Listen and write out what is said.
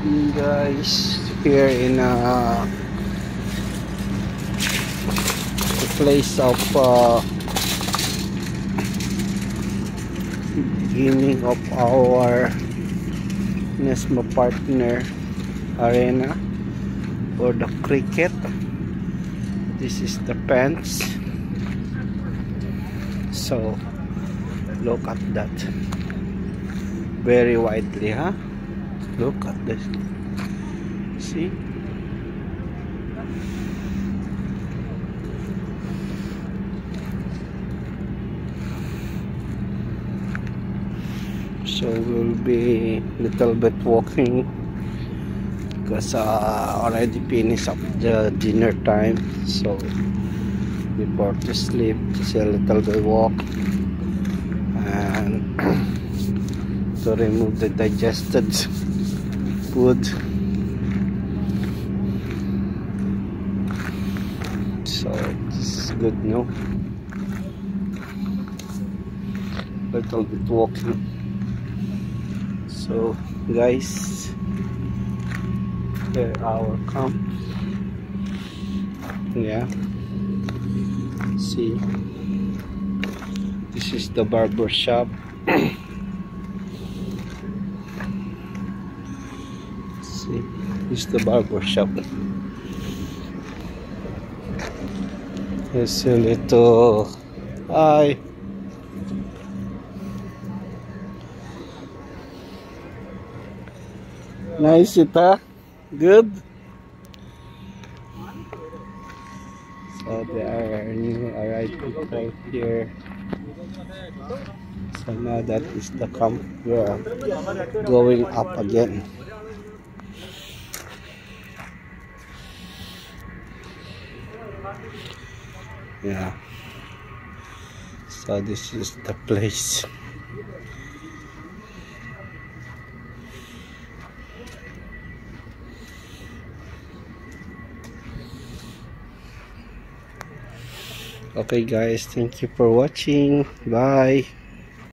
Guys, here in the place of beginning of our Nesma partner arena for the cricket. This is the fence. So look at that, very widely, huh? Look at this. See? So we'll be little bit walking because already finished up the dinner time. So before to sleep, just a little bit walk and to remove the digested food. So this is good, no? Little bit walking. So guys, here our camp. Yeah, see, this is the barber shop. See, this is the barber shop. Here's a little, hi. Nice it, huh? Good. So there are new arrived people here. So now that is the camp. We are going up again. Yeah. So this is the place. Okay guys, thank you for watching. Bye.